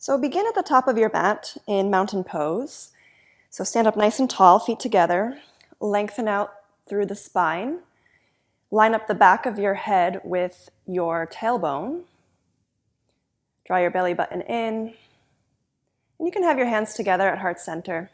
So begin at the top of your mat in mountain pose. So stand up nice and tall, feet together, lengthen out through the spine, line up the back of your head with your tailbone, draw your belly button in, and you can have your hands together at heart center.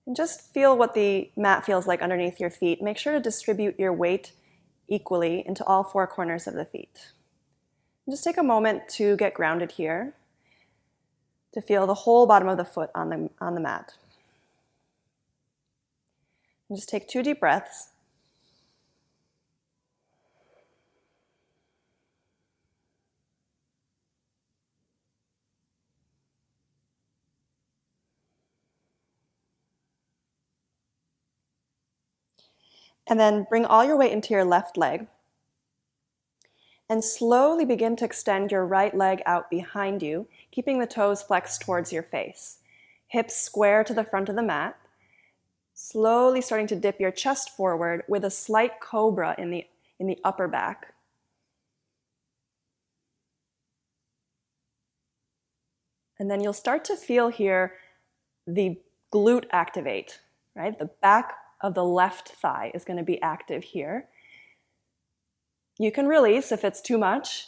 And just feel what the mat feels like underneath your feet. Make sure to distribute your weight equally into all four corners of the feet. And just take a moment to get grounded here, to feel the whole bottom of the foot on the mat. And just take 2 deep breaths. And then bring all your weight into your left leg. And slowly begin to extend your right leg out behind you, keeping the toes flexed towards your face. Hips square to the front of the mat. Slowly starting to dip your chest forward with a slight cobra in the upper back. And then you'll start to feel here the glute activate, right? The back of the left thigh is going to be active here. You can release if it's too much.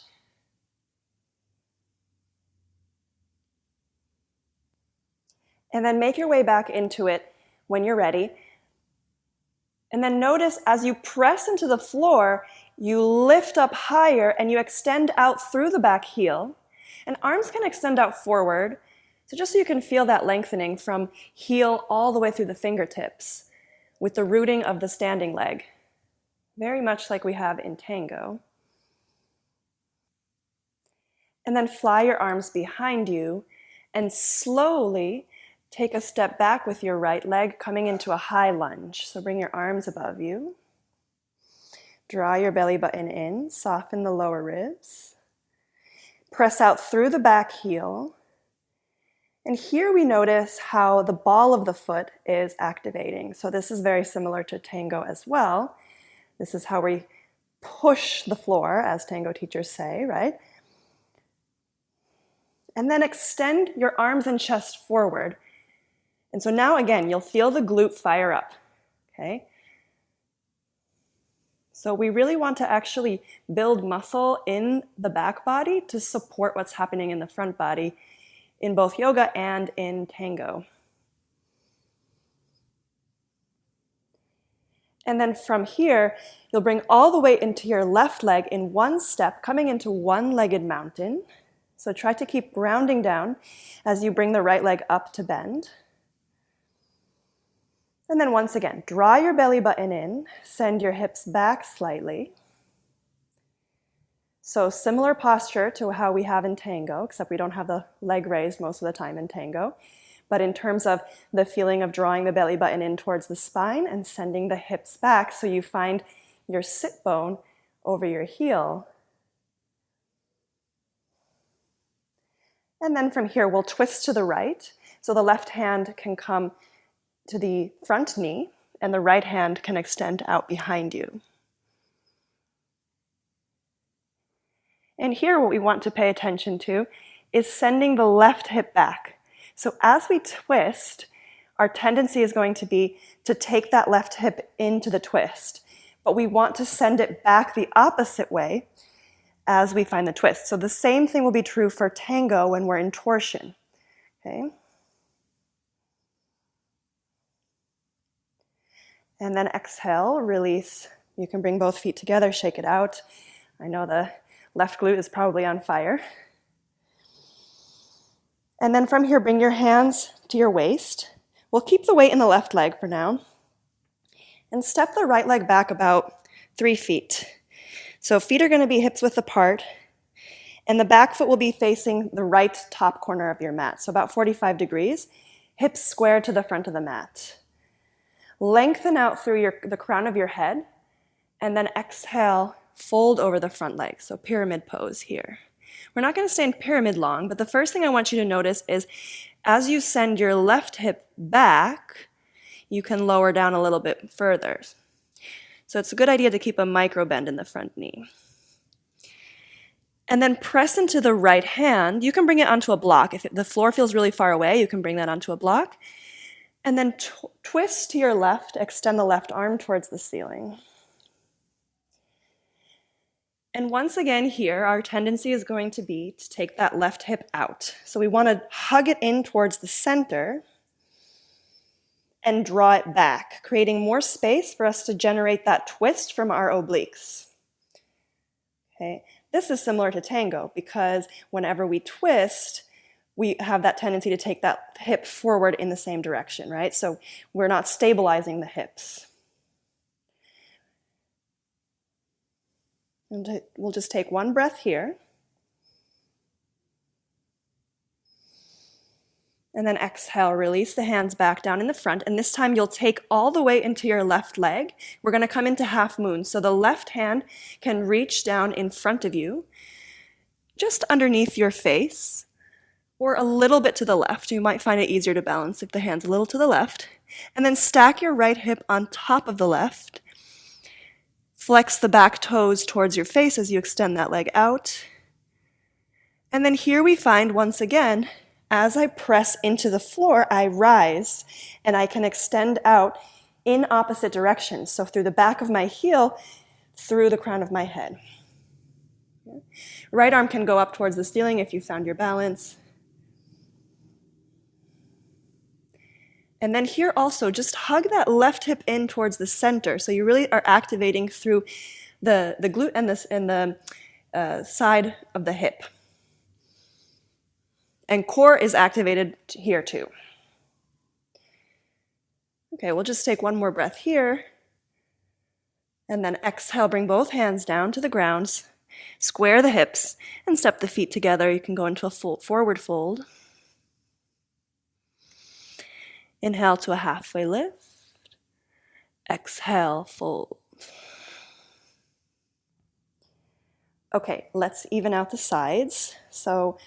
And then make your way back into it when you're ready. And then notice as you press into the floor, you lift up higher and you extend out through the back heel. And arms can extend out forward. So just so you can feel that lengthening from heel all the way through the fingertips with the rooting of the standing leg. Very much like we have in Tango. And then fly your arms behind you and slowly take a step back with your right leg, coming into a high lunge. So bring your arms above you. Draw your belly button in, soften the lower ribs. Press out through the back heel. And here we notice how the ball of the foot is activating. So this is very similar to Tango as well. This is how we push the floor, as Tango teachers say, right? And then extend your arms and chest forward. And so now again, you'll feel the glute fire up, okay? So we really want to actually build muscle in the back body to support what's happening in the front body in both yoga and in Tango. And then from here, you'll bring all the weight into your left leg in one step, coming into one-legged mountain. So try to keep grounding down as you bring the right leg up to bend. And then once again, draw your belly button in, send your hips back slightly. So similar posture to how we have in Tango, except we don't have the leg raised most of the time in Tango. But in terms of the feeling of drawing the belly button in towards the spine and sending the hips back so you find your sit bone over your heel. And then from here, we'll twist to the right. So the left hand can come to the front knee and the right hand can extend out behind you. And here what we want to pay attention to is sending the left hip back. So as we twist, our tendency is going to be to take that left hip into the twist, but we want to send it back the opposite way as we find the twist. So the same thing will be true for Tango when we're in torsion, okay? And then exhale, release. You can bring both feet together, shake it out. I know the left glute is probably on fire. And then from here, bring your hands to your waist. We'll keep the weight in the left leg for now. And step the right leg back about 3 feet. So feet are going to be hips width apart. And the back foot will be facing the right top corner of your mat. So about 45 degrees. Hips square to the front of the mat. Lengthen out through the crown of your head, and then exhale, fold over the front leg. So pyramid pose here. We're not going to stay in pyramid long, but the first thing I want you to notice is as you send your left hip back, you can lower down a little bit further. So it's a good idea to keep a micro bend in the front knee. And then press into the right hand. You can bring it onto a block. If the floor feels really far away, you can bring that onto a block. And then twist to your left, extend the left arm towards the ceiling. And once again here, our tendency is going to be to take that left hip out. So we want to hug it in towards the center and draw it back, creating more space for us to generate that twist from our obliques. Okay. This is similar to tango because whenever we twist, we have that tendency to take that hip forward in the same direction, right? So we're not stabilizing the hips. And we'll just take one breath here. And then exhale, release the hands back down in the front. And this time you'll take all the way into your left leg. We're going to come into half moon. So the left hand can reach down in front of you, just underneath your face, or a little bit to the left. You might find it easier to balance if the hand's a little to the left. And then stack your right hip on top of the left. Flex the back toes towards your face as you extend that leg out. And then here we find, once again, as I press into the floor, I rise and I can extend out in opposite directions. So through the back of my heel, through the crown of my head. Right arm can go up towards the ceiling if you found your balance. And then here also, just hug that left hip in towards the center. So you really are activating through the glute and the side of the hip. And core is activated here too. Okay, we'll just take one more breath here. And then exhale, bring both hands down to the ground. Square the hips and step the feet together. You can go into a full forward fold. Inhale to a halfway lift. Exhale, fold. Okay, let's even out the sides. So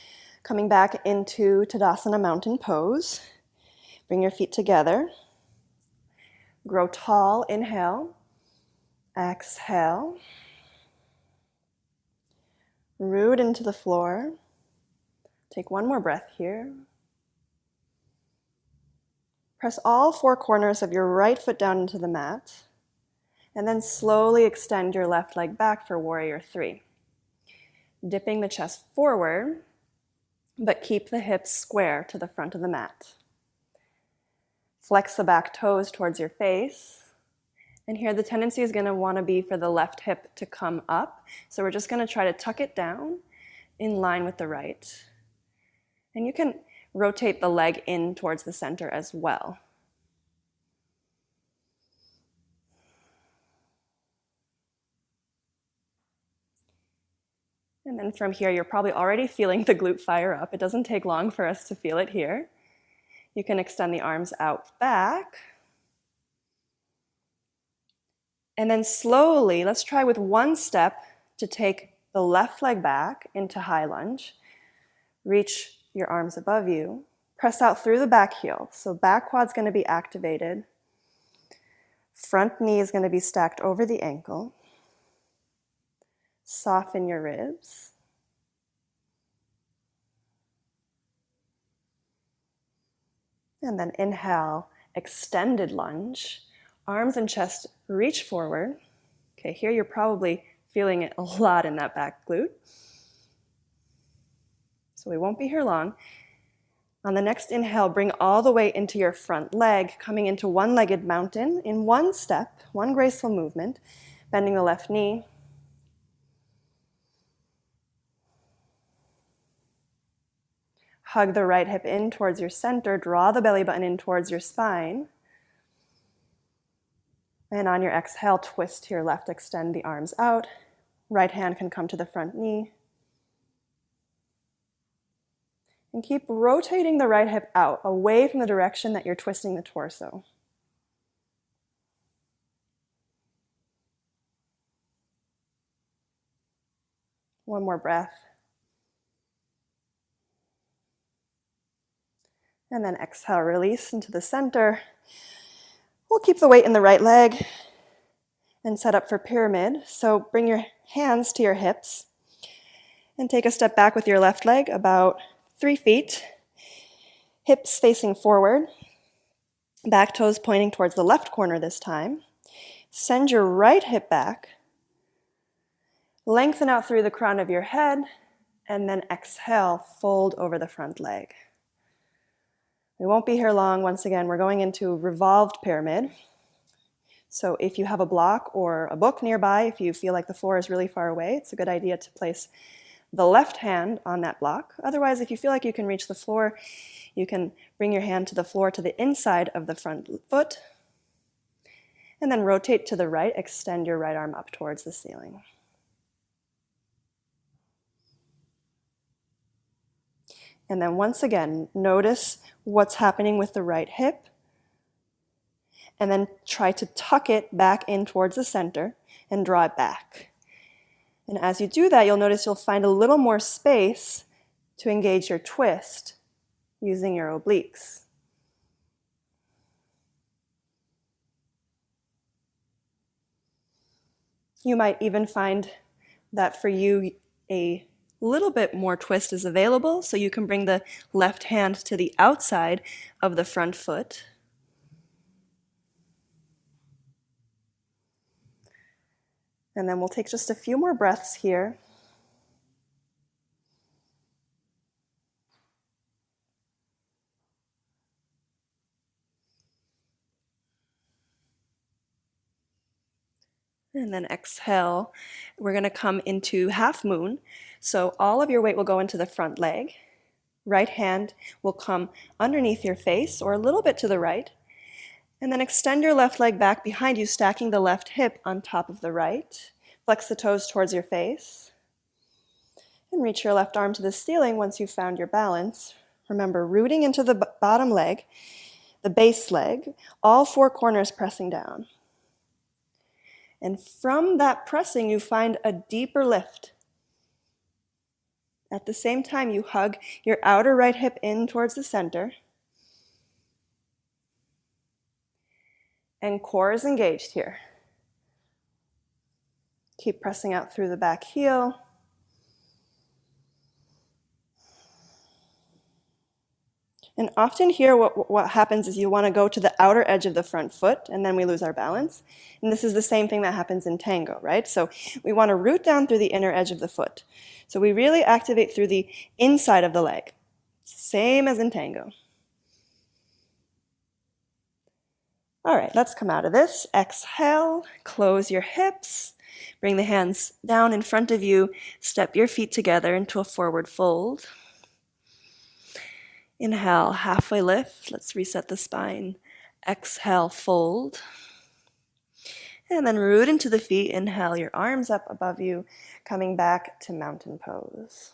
coming back into Tadasana Mountain Pose. Bring your feet together. Grow tall, inhale. Exhale. Root into the floor. Take one more breath here. Press all four corners of your right foot down into the mat. And then slowly extend your left leg back for Warrior 3. Dipping the chest forward, but keep the hips square to the front of the mat. Flex the back toes towards your face. And here the tendency is going to want to be for the left hip to come up. So we're just going to try to tuck it down in line with the right. And you can rotate the leg in towards the center as well. And then from here, you're probably already feeling the glute fire up. It doesn't take long for us to feel it here. You can extend the arms out back. And then slowly, let's try with one step to take the left leg back into high lunge. Reach your arms above you. Press out through the back heel. So back quad's going to be activated. Front knee is going to be stacked over the ankle. Soften your ribs. And then inhale, extended lunge. Arms and chest reach forward. Okay, here you're probably feeling it a lot in that back glute. So we won't be here long. On the next inhale, bring all the way into your front leg, coming into one-legged mountain in one step, one graceful movement, bending the left knee. Hug the right hip in towards your center, draw the belly button in towards your spine. And on your exhale, twist to your left, extend the arms out. Right hand can come to the front knee. And keep rotating the right hip out, away from the direction that you're twisting the torso. One more breath. And then exhale, release into the center. We'll keep the weight in the right leg and set up for pyramid. So bring your hands to your hips And take a step back with your left leg about 3 feet. Hips facing forward. Back toes pointing towards the left corner this time. Send your right hip back. Lengthen out through the crown of your head. And then exhale, fold over the front leg. We won't be here long. Once again, we're going into revolved pyramid. So if you have a block or a book nearby, if you feel like the floor is really far away, it's a good idea to place the left hand on that block. Otherwise, if you feel like you can reach the floor, you can bring your hand to the floor to the inside of the front foot. And then rotate to the right, extend your right arm up towards the ceiling. And then once again, notice what's happening with the right hip. And then try to tuck it back in towards the center and draw it back. And as you do that, you'll notice you'll find a little more space to engage your twist using your obliques. You might even find that for you, a little bit more twist is available, so you can bring the left hand to the outside of the front foot. And then we'll take just a few more breaths here. And then exhale. We're going to come into half moon. So all of your weight will go into the front leg. Right hand will come underneath your face or a little bit to the right. And then extend your left leg back behind you, stacking the left hip on top of the right. Flex the toes towards your face. And reach your left arm to the ceiling once you've found your balance. Remember, rooting into the bottom leg, the base leg, all 4 corners pressing down. And from that pressing, you find a deeper lift. At the same time, you hug your outer right hip in towards the center. And core is engaged here. Keep pressing out through the back heel. And often here what happens is you want to go to the outer edge of the front foot, and then we lose our balance. And this is the same thing that happens in Tango, right? So we want to root down through the inner edge of the foot. So we really activate through the inside of the leg. Same as in Tango. All right, let's come out of this. Exhale, close your hips. Bring the hands down in front of you. Step your feet together into a forward fold. Inhale, halfway lift. Let's reset the spine. Exhale, fold. And then root into the feet. Inhale, your arms up above you, coming back to mountain pose.